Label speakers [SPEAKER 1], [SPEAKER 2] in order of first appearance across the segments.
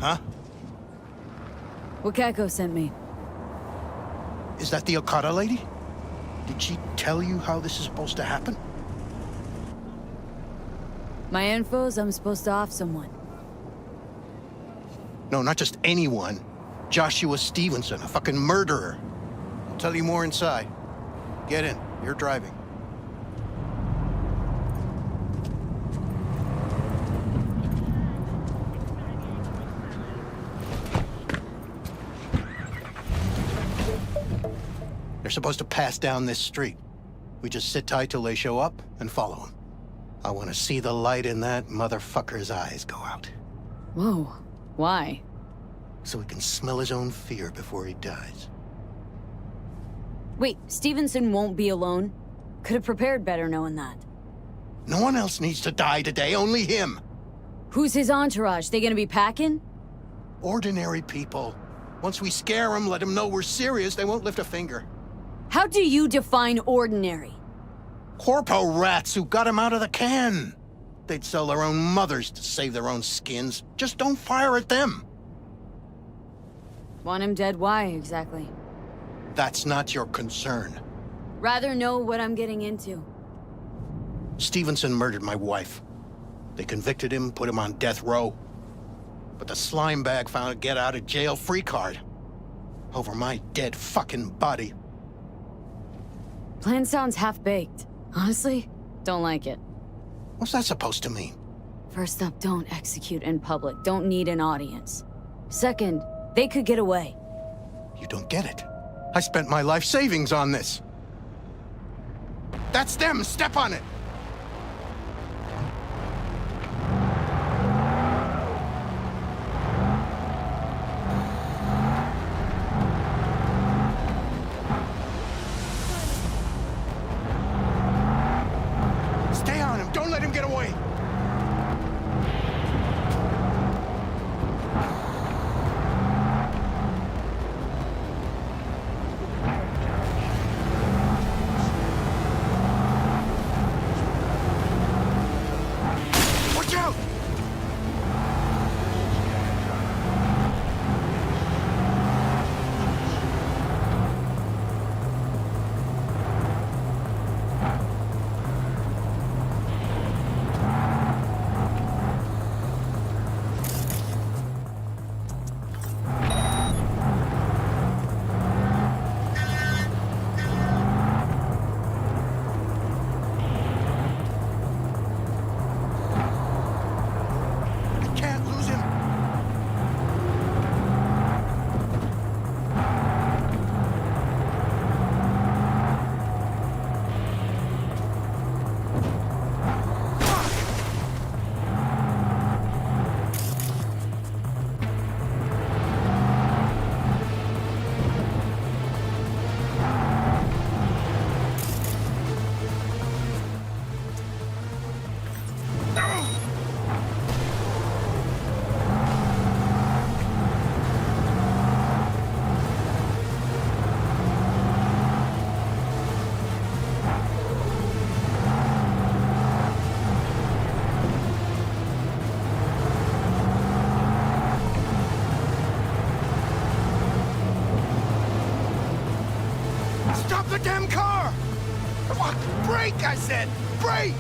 [SPEAKER 1] Huh?
[SPEAKER 2] Wakako sent me.
[SPEAKER 1] Is that the Okada lady? Did she tell you how this is supposed to happen?
[SPEAKER 2] My info's I'm supposed to off someone.
[SPEAKER 1] No, not just anyone. Joshua Stevenson, a fucking murderer. I'll tell you more inside. Get in. You're driving. They're supposed to pass down this street. We just sit tight till they show up and follow them. I want to see the light in that motherfucker's eyes go out.
[SPEAKER 2] Whoa. Why?
[SPEAKER 1] So he can smell his own fear before he dies.
[SPEAKER 2] Wait, Stevenson won't be alone? Could have prepared better knowing that.
[SPEAKER 1] No one else needs to die today, only him.
[SPEAKER 2] Who's his entourage? They gonna be packing?
[SPEAKER 1] Ordinary people. Once we scare them, let them know we're serious, they won't lift a finger.
[SPEAKER 2] How do you define ordinary?
[SPEAKER 1] Corpo rats who got him out of the can. They'd sell their own mothers to save their own skins. Just don't fire at them.
[SPEAKER 2] Want him dead, why exactly?
[SPEAKER 1] That's not your concern.
[SPEAKER 2] Rather know what I'm getting into.
[SPEAKER 1] Stevenson murdered my wife. They convicted him, put him on death row. But the slime bag found a get-out-of-jail-free card. Over my dead fucking body.
[SPEAKER 2] Plan sounds half-baked. Honestly, don't like it.
[SPEAKER 1] What's that supposed to mean?
[SPEAKER 2] First up, don't execute in public. Don't need an audience. Second, they could get away.
[SPEAKER 1] You don't get it. I spent my life savings on this. That's them! Step on it! Stay on him! Don't let him get away! Watch out! I can't lose him. Stop the damn car! Fuck! Brake, I said! Brake!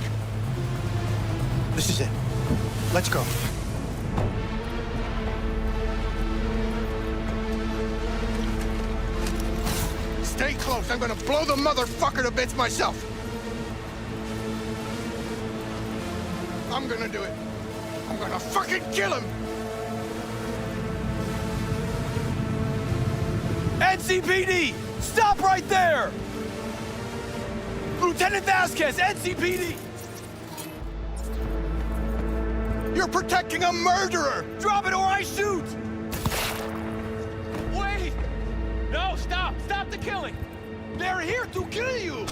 [SPEAKER 1] This is it. Let's go. Stay close. I'm gonna blow the motherfucker to bits myself. I'm gonna do it. I'm gonna fucking kill him!
[SPEAKER 3] NCPD! Stop right there! Lieutenant Vasquez, NCPD!
[SPEAKER 1] You're protecting a murderer!
[SPEAKER 3] Drop it or I shoot! Wait! No, stop! Stop the killing! They're here to kill you!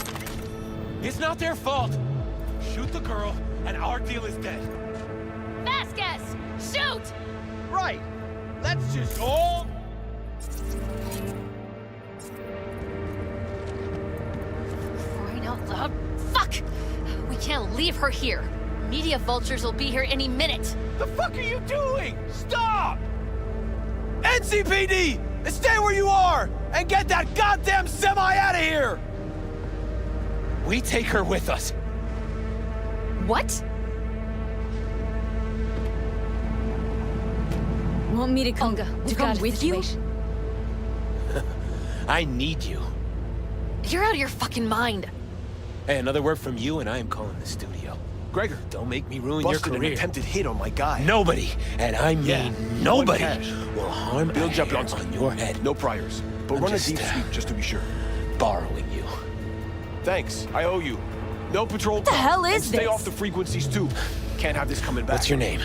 [SPEAKER 3] It's not their fault. Shoot the girl, and our deal is dead.
[SPEAKER 4] Vasquez! Shoot!
[SPEAKER 3] Right! That's just all...
[SPEAKER 4] Crying out loud. Fuck! We can't leave her here. Media vultures will be here any minute.
[SPEAKER 3] The fuck are you doing? Stop! NCPD! Stay where you are! And get that goddamn semi out of here! We take her with us.
[SPEAKER 4] What?
[SPEAKER 2] Want me to come,
[SPEAKER 4] Olga,
[SPEAKER 2] to
[SPEAKER 4] we've
[SPEAKER 2] come
[SPEAKER 4] got a
[SPEAKER 2] with you?
[SPEAKER 4] situation.
[SPEAKER 3] I need you.
[SPEAKER 4] You're out of your fucking mind.
[SPEAKER 3] Hey, another word from you and I am calling the studio.
[SPEAKER 5] Gregor,
[SPEAKER 3] Don't make me ruin
[SPEAKER 5] busted
[SPEAKER 3] your
[SPEAKER 5] an
[SPEAKER 3] career.
[SPEAKER 5] attempted hit on my guy.
[SPEAKER 3] Nobody, and I mean
[SPEAKER 5] Yeah,
[SPEAKER 3] nobody,
[SPEAKER 5] one cash.
[SPEAKER 3] will harm
[SPEAKER 5] Bill
[SPEAKER 3] a hair
[SPEAKER 5] Jablonski.
[SPEAKER 3] on your head.
[SPEAKER 5] No priors, but
[SPEAKER 3] I'm
[SPEAKER 5] run a
[SPEAKER 3] just,
[SPEAKER 5] deep sweep just to be sure.
[SPEAKER 3] Borrowing you.
[SPEAKER 5] Thanks, I owe you. No patrol. What
[SPEAKER 2] the hell is
[SPEAKER 5] and stay
[SPEAKER 2] this?
[SPEAKER 5] off the frequencies too. Can't have this coming back.
[SPEAKER 3] What's your name?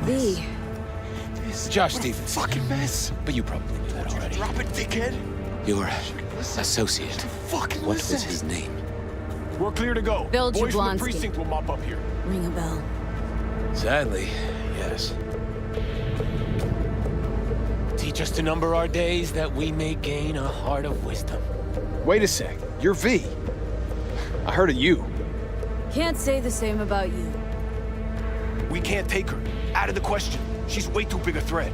[SPEAKER 2] V.
[SPEAKER 3] Josh Stevenson.
[SPEAKER 5] Fucking mess.
[SPEAKER 3] But you probably knew that already.
[SPEAKER 5] Drop it, dickhead.
[SPEAKER 3] Your associate.
[SPEAKER 5] Fucking
[SPEAKER 3] What was
[SPEAKER 5] listen.
[SPEAKER 3] his name?
[SPEAKER 5] We're clear to go.
[SPEAKER 2] Bill
[SPEAKER 5] Boys from
[SPEAKER 2] Jablonski.
[SPEAKER 5] the precinct will mop up here.
[SPEAKER 2] Ring a bell.
[SPEAKER 3] Sadly, yes. Teach us to number our days that we may gain a heart of wisdom.
[SPEAKER 6] Wait a sec. You're V. I heard of you.
[SPEAKER 2] Can't say the same about you.
[SPEAKER 5] We can't take her. Out of the question. She's way too big a threat.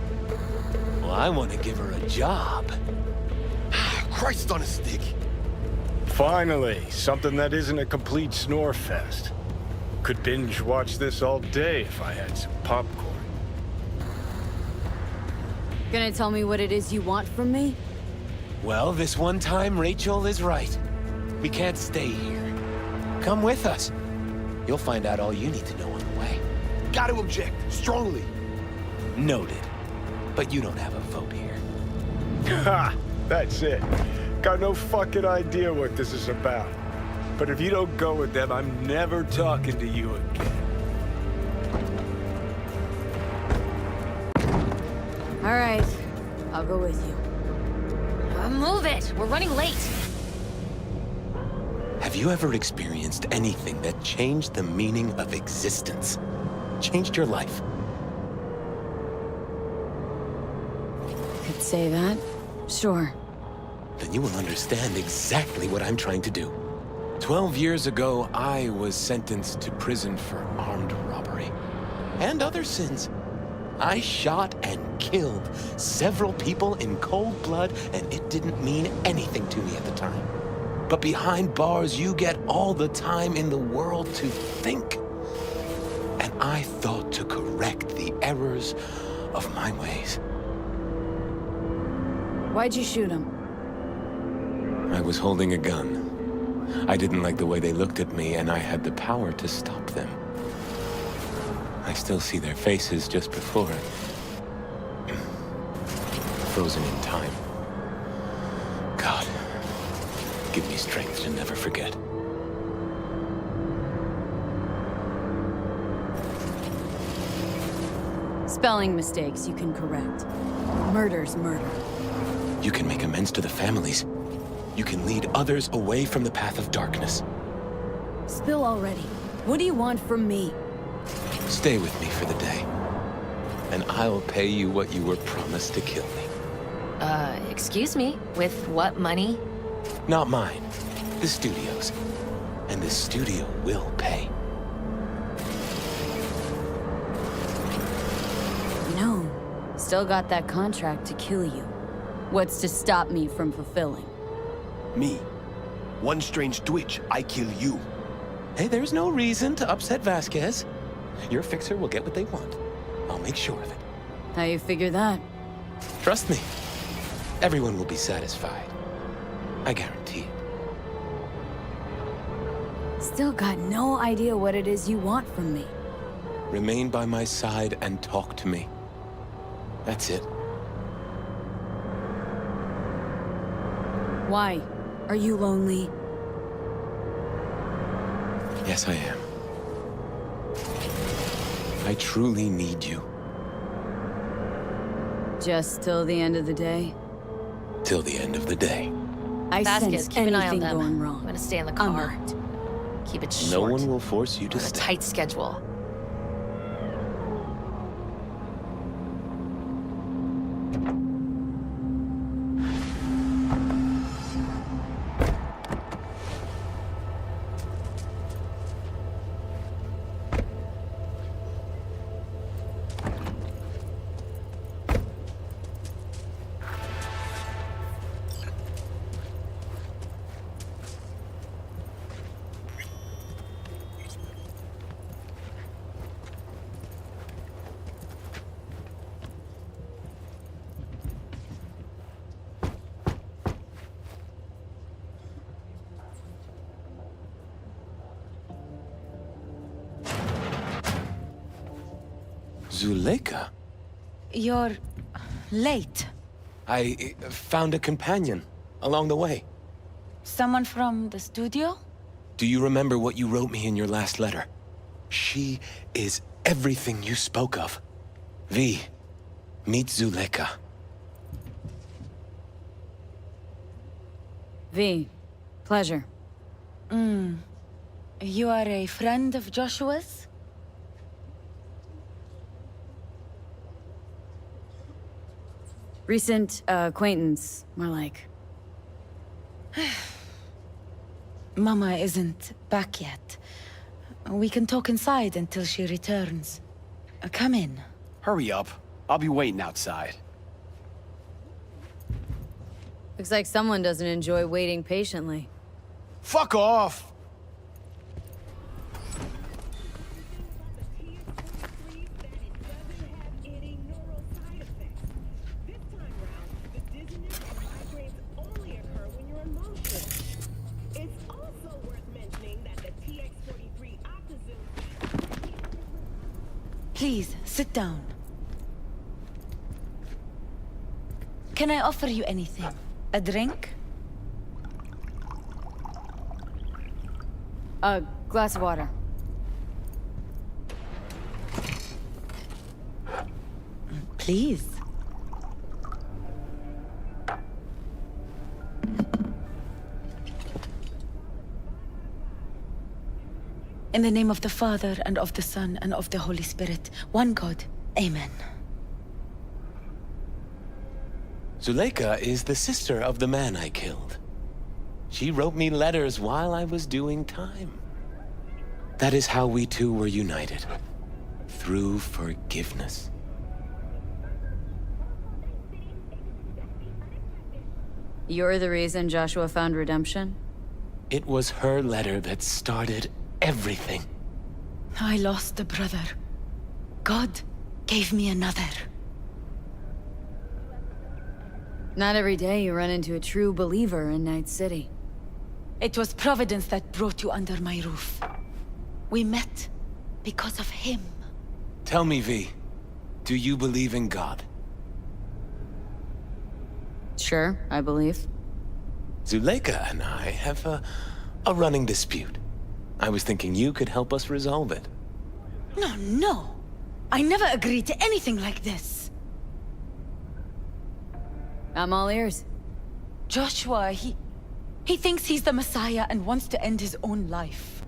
[SPEAKER 3] Well, I want to give her a job.
[SPEAKER 5] Christ on a stick.
[SPEAKER 7] Finally, something that isn't a complete snore fest. Could binge watch this all day if I had some popcorn.
[SPEAKER 2] Gonna tell me what it is you want from me?
[SPEAKER 3] Well, this one time, Rachel is right. We can't stay here. Come with us. You'll find out all you need to know on the way.
[SPEAKER 5] Got to object. Strongly.
[SPEAKER 3] Noted. But you don't have a vote here.
[SPEAKER 7] Ha! That's it. Got no fucking idea what this is about. But if you don't go with them, I'm never talking to you again.
[SPEAKER 2] All right, I'll go with you.
[SPEAKER 4] Move it. We're running late.
[SPEAKER 3] Have you ever experienced anything that changed the meaning of existence? Changed your life?
[SPEAKER 2] Could say that. Sure.
[SPEAKER 3] Then you will understand exactly what I'm trying to do. 12 years ago, I was sentenced to prison for armed robbery. And other sins. I shot and killed several people in cold blood, and it didn't mean anything to me at the time. But behind bars, you get all the time in the world to think. And I thought to correct the errors of my ways.
[SPEAKER 2] Why'd you shoot him?
[SPEAKER 3] I was holding a gun. I didn't like the way they looked at me, and I had the power to stop them. I still see their faces just before. Frozen in time. God, give me strength to never forget.
[SPEAKER 2] Spelling mistakes you can correct. Murder's murder.
[SPEAKER 3] You can make amends to the families. You can lead others away from the path of darkness.
[SPEAKER 2] Spill already. What do you want from me?
[SPEAKER 3] Stay with me for the day, and I'll pay you what you were promised to kill me.
[SPEAKER 4] Excuse me? With what money?
[SPEAKER 3] Not mine. The studio's. And the studio will pay.
[SPEAKER 2] No. Still got that contract to kill you. What's to stop me from fulfilling?
[SPEAKER 5] Me. One strange twitch, I kill you.
[SPEAKER 3] Hey, there's no reason to upset Vasquez. Your fixer will get what they want. I'll make sure of it.
[SPEAKER 2] How you figure that?
[SPEAKER 3] Trust me. Everyone will be satisfied. I guarantee it.
[SPEAKER 2] Still got no idea what it is you want from me.
[SPEAKER 3] Remain by my side and talk to me. That's it.
[SPEAKER 2] Why? Are you lonely?
[SPEAKER 3] Yes, I am. I truly need you.
[SPEAKER 2] Just till the end of the day?
[SPEAKER 3] Till the end of the day.
[SPEAKER 2] I
[SPEAKER 4] Vasquez,
[SPEAKER 2] sense
[SPEAKER 4] keep an eye on
[SPEAKER 2] anything
[SPEAKER 4] them.
[SPEAKER 2] going
[SPEAKER 4] I'm
[SPEAKER 2] wrong.
[SPEAKER 4] gonna stay in the
[SPEAKER 2] I'm
[SPEAKER 4] car.
[SPEAKER 2] out.
[SPEAKER 4] Keep it
[SPEAKER 3] No
[SPEAKER 4] short.
[SPEAKER 3] one will force you to
[SPEAKER 4] On a
[SPEAKER 3] stay.
[SPEAKER 4] tight schedule.
[SPEAKER 3] Zuleika?
[SPEAKER 8] You're late.
[SPEAKER 3] I found a companion along the way.
[SPEAKER 8] Someone from the studio?
[SPEAKER 3] Do you remember what you wrote me in your last letter? She is everything you spoke of. V, meet Zuleika.
[SPEAKER 2] V, pleasure.
[SPEAKER 8] You are a friend of Joshua's?
[SPEAKER 2] Recent acquaintance, more like.
[SPEAKER 8] Mama isn't back yet. We can talk inside until she returns. Come in.
[SPEAKER 5] Hurry up. I'll be waiting outside.
[SPEAKER 2] Looks like someone doesn't enjoy waiting patiently.
[SPEAKER 5] Fuck off!
[SPEAKER 8] Please, sit down. Can I offer you anything? A drink?
[SPEAKER 2] A glass of water.
[SPEAKER 8] Please. In the name of the Father, and of the Son, and of the Holy Spirit, one God. Amen.
[SPEAKER 3] Zuleika is the sister of the man I killed. She wrote me letters while I was doing time. That is how we two were united. Through forgiveness.
[SPEAKER 2] You're the reason Joshua found redemption?
[SPEAKER 3] It was her letter that started everything.
[SPEAKER 8] I lost a brother. God gave me another.
[SPEAKER 2] Not every day you run into a true believer in Night City.
[SPEAKER 8] It was Providence that brought you under my roof. We met because of him.
[SPEAKER 3] Tell me, V, do you believe in God?
[SPEAKER 2] Sure, I believe.
[SPEAKER 3] Zuleika and I have a running dispute. I was thinking you could help us resolve it.
[SPEAKER 8] No. I never agreed to anything like this.
[SPEAKER 2] I'm all ears.
[SPEAKER 8] Joshua, he thinks he's the Messiah and wants to end his own life.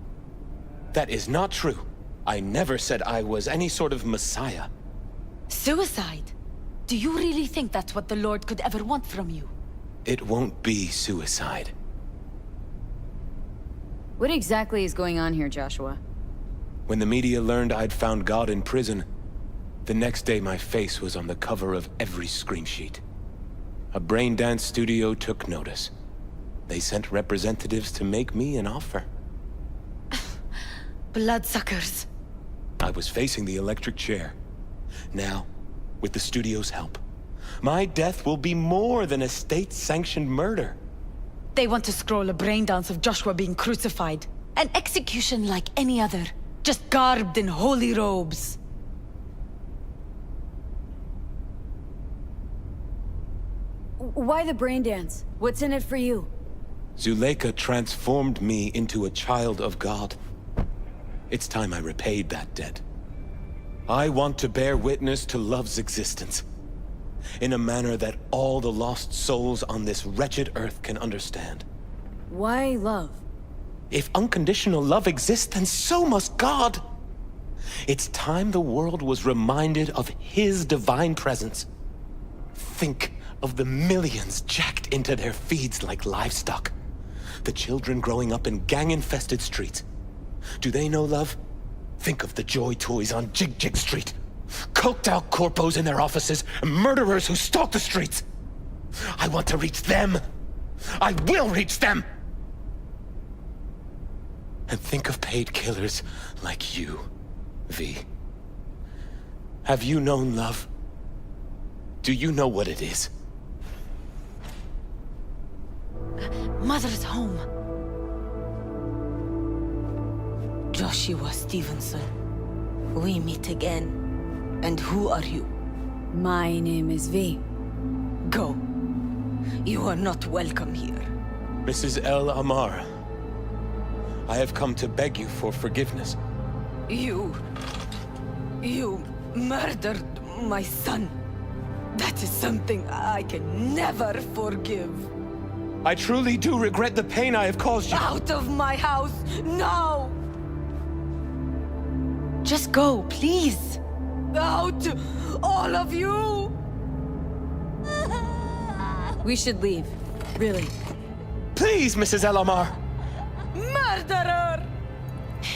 [SPEAKER 3] That is not true. I never said I was any sort of Messiah.
[SPEAKER 8] Suicide? Do you really think that's what the Lord could ever want from you?
[SPEAKER 3] It won't be suicide.
[SPEAKER 2] What exactly is going on here, Joshua?
[SPEAKER 3] When the media learned I'd found God in prison, the next day my face was on the cover of every screen sheet. A brain dance studio took notice. They sent representatives to make me an offer.
[SPEAKER 8] Bloodsuckers.
[SPEAKER 3] I was facing the electric chair. Now, with the studio's help, my death will be more than a state-sanctioned murder.
[SPEAKER 8] They want to scroll a brain dance of Joshua being crucified. An execution like any other, just garbed in holy robes.
[SPEAKER 2] Why the brain dance? What's in it for you?
[SPEAKER 3] Zuleika transformed me into a child of God. It's time I repaid that debt. I want to bear witness to love's existence, in a manner that all the lost souls on this wretched earth can understand.
[SPEAKER 2] Why love?
[SPEAKER 3] If unconditional love exists, then so must God. It's time the world was reminded of His divine presence. Think of the millions jacked into their feeds like livestock. The children growing up in gang-infested streets. Do they know love? Think of the joy toys on Jig Jig Street. Coked-out corpos in their offices, and murderers who stalk the streets. I want to reach them. I will reach them! And think of paid killers like you, V. Have you known love? Do you know what it is?
[SPEAKER 8] Mother's home. Joshua Stevenson, we meet again. And who are you?
[SPEAKER 2] My name is V.
[SPEAKER 8] Go. You are not welcome here.
[SPEAKER 3] Mrs. El Amar, I have come to beg you for forgiveness.
[SPEAKER 8] You murdered my son. That is something I can never forgive.
[SPEAKER 3] I truly do regret the pain I have caused you.
[SPEAKER 8] Out of my house, now! Just go, please. Out, all of you!
[SPEAKER 2] We should leave. Really.
[SPEAKER 3] Please, Mrs. El Amar.
[SPEAKER 8] Murderer!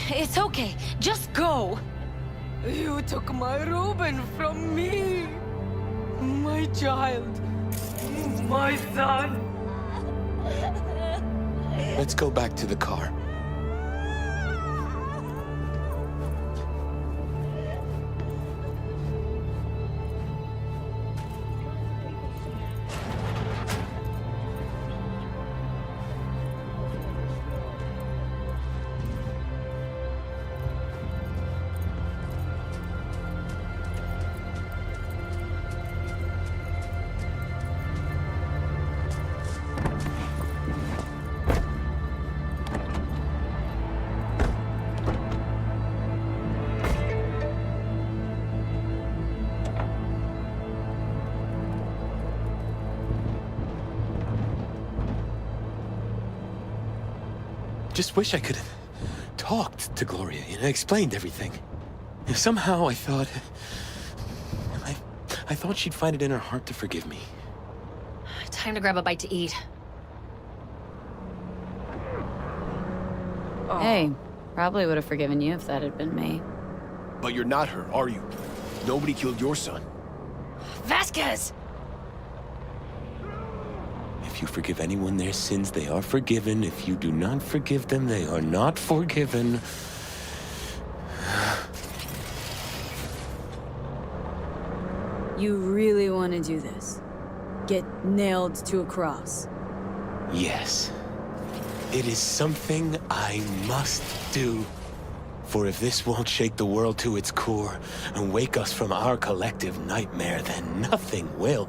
[SPEAKER 4] It's okay. Just go.
[SPEAKER 8] You took my Reuben from me. My child. My son.
[SPEAKER 3] Let's go back to the car. Just wish I could have talked to Gloria and explained everything. Somehow I thought... I thought she'd find it in her heart to forgive me.
[SPEAKER 4] Time to grab a bite to eat.
[SPEAKER 2] Hey, probably would have forgiven you if that had been me.
[SPEAKER 5] But you're not her, are you? Nobody killed your son.
[SPEAKER 4] Vasquez!
[SPEAKER 3] If you forgive anyone their sins, they are forgiven. If you do not forgive them, they are not forgiven.
[SPEAKER 2] You really want to do this? Get nailed to a cross?
[SPEAKER 3] Yes. It is something I must do. For if this won't shake the world to its core and wake us from our collective nightmare, then nothing will.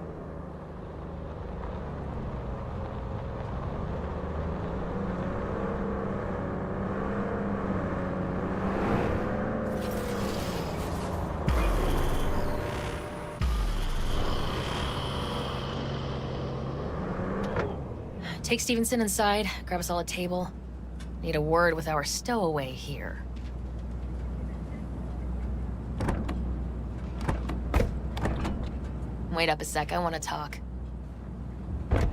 [SPEAKER 4] Take Stevenson inside, grab us all a table. Need a word with our stowaway here. Wait up a sec, I want to talk.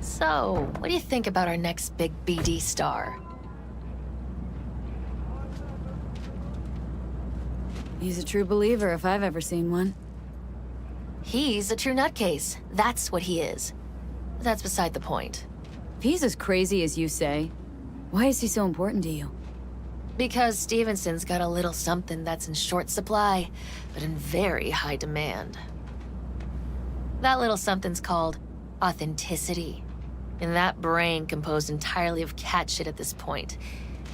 [SPEAKER 4] So, what do you think about our next big BD star?
[SPEAKER 2] He's a true believer if I've ever seen one.
[SPEAKER 4] He's a true nutcase. That's what he is. But that's beside the point.
[SPEAKER 2] If he's as crazy as you say, why is he so important to you?
[SPEAKER 4] Because Stevenson's got a little something that's in short supply, but in very high demand. That little something's called authenticity. And that brain composed entirely of cat shit at this point.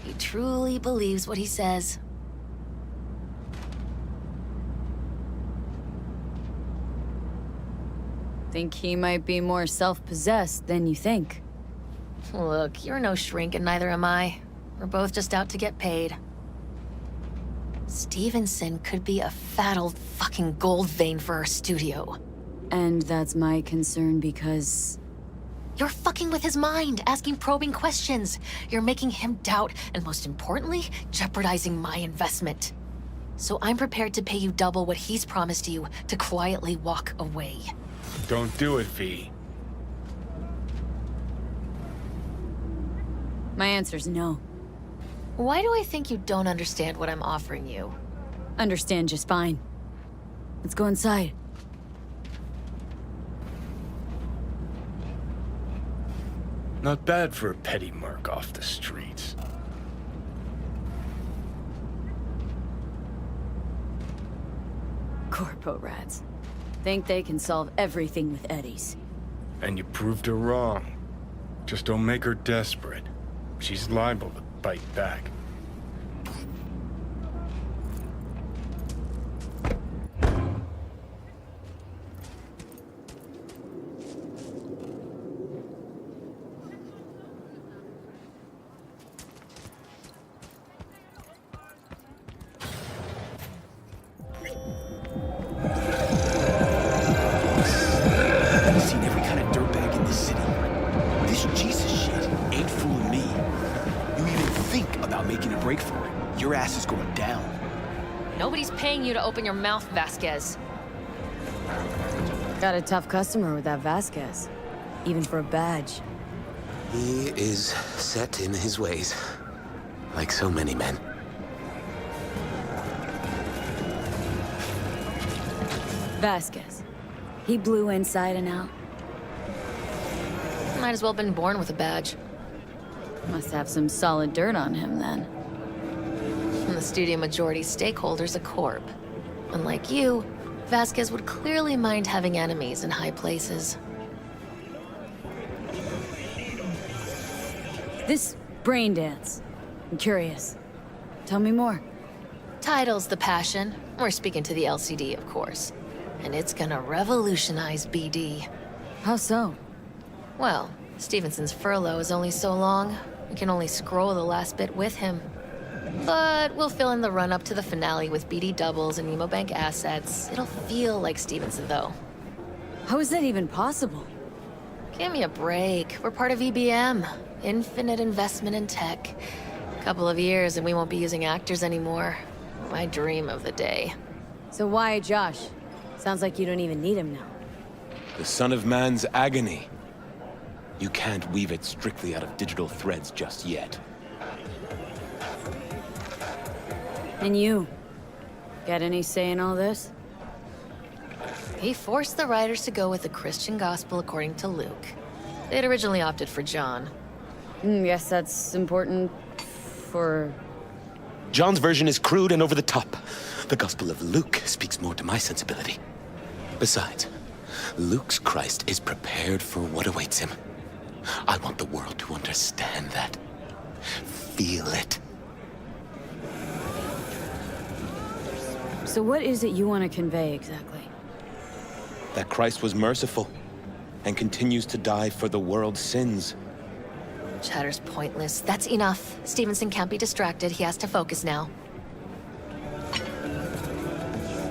[SPEAKER 4] He truly believes what he says.
[SPEAKER 2] Think he might be more self-possessed than you think.
[SPEAKER 4] Look, you're no shrink and neither am I. We're both just out to get paid. Stevenson could be a fat old fucking gold vein for our studio.
[SPEAKER 2] And that's my concern because...
[SPEAKER 4] You're fucking with his mind, asking probing questions. You're making him doubt, and most importantly, jeopardizing my investment. So I'm prepared to pay you double what he's promised you to quietly walk away.
[SPEAKER 7] Don't do it, V.
[SPEAKER 2] My answer's no.
[SPEAKER 4] Why do I think you don't understand what I'm offering you?
[SPEAKER 2] Understand just fine. Let's go inside.
[SPEAKER 7] Not bad for a petty merc off the streets.
[SPEAKER 2] Corpo rats. Think they can solve everything with eddies.
[SPEAKER 7] And you proved her wrong. Just don't make her desperate. She's liable to bite back.
[SPEAKER 5] making a break for it. Your ass is going down.
[SPEAKER 4] Nobody's paying you to open your mouth, Vasquez.
[SPEAKER 2] Got a tough customer with that Vasquez. Even for a badge.
[SPEAKER 3] He is set in his ways. Like so many men.
[SPEAKER 2] Vasquez. He blew inside and out.
[SPEAKER 4] Might as well have been born with a badge.
[SPEAKER 2] Must have some solid dirt on him, then.
[SPEAKER 4] And the studio majority stakeholder's a corp. Unlike you, Vasquez would clearly mind having enemies in high places.
[SPEAKER 2] This brain dance. I'm curious. Tell me more.
[SPEAKER 4] Title's the passion. We're speaking to the LCD, of course. And it's gonna revolutionize BD.
[SPEAKER 2] How so?
[SPEAKER 4] Well, Stevenson's furlough is only so long. We can only scroll the last bit with him. But we'll fill in the run-up to the finale with BD doubles and Nemobank assets. It'll feel like Stevenson, though.
[SPEAKER 2] How is that even possible?
[SPEAKER 4] Give me a break. We're part of EBM. Infinite investment in tech. Couple of years and we won't be using actors anymore. My dream of the day.
[SPEAKER 2] So why Josh? Sounds like you don't even need him now.
[SPEAKER 3] The son of man's agony. You can't weave it strictly out of digital threads just yet.
[SPEAKER 2] And you? Got any say in all this?
[SPEAKER 4] He forced the writers to go with the Christian gospel according to Luke. They'd originally opted for John.
[SPEAKER 2] Guess that's important for...
[SPEAKER 3] John's version is crude and over the top. The Gospel of Luke speaks more to my sensibility. Besides, Luke's Christ is prepared for what awaits him. I want the world to understand that. Feel it.
[SPEAKER 2] So what is it you want to convey exactly?
[SPEAKER 3] That Christ was merciful and continues to die for the world's sins.
[SPEAKER 4] Chatter's pointless. That's enough. Stevenson can't be distracted. He has to focus now.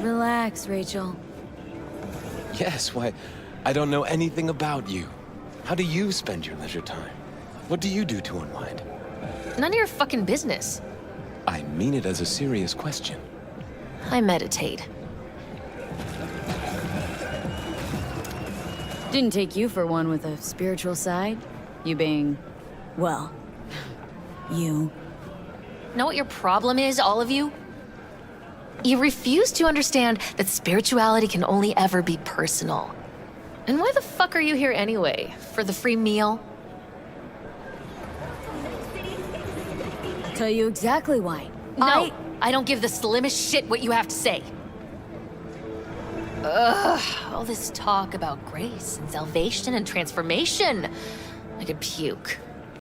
[SPEAKER 2] Relax, Rachel.
[SPEAKER 3] Yes, why, I don't know anything about you. How do you spend your leisure time? What do you do to unwind?
[SPEAKER 4] None of your fucking business.
[SPEAKER 3] I mean it as a serious question.
[SPEAKER 4] I meditate.
[SPEAKER 2] Didn't take you for one with a spiritual side. You being, well, you.
[SPEAKER 4] Know what your problem is, all of you? You refuse to understand that spirituality can only ever be personal. And why the fuck are you here anyway? For the free meal?
[SPEAKER 2] I'll tell you exactly why.
[SPEAKER 4] No, I don't give the slimmest shit what you have to say. Ugh, all this talk about grace and salvation and transformation. I could puke.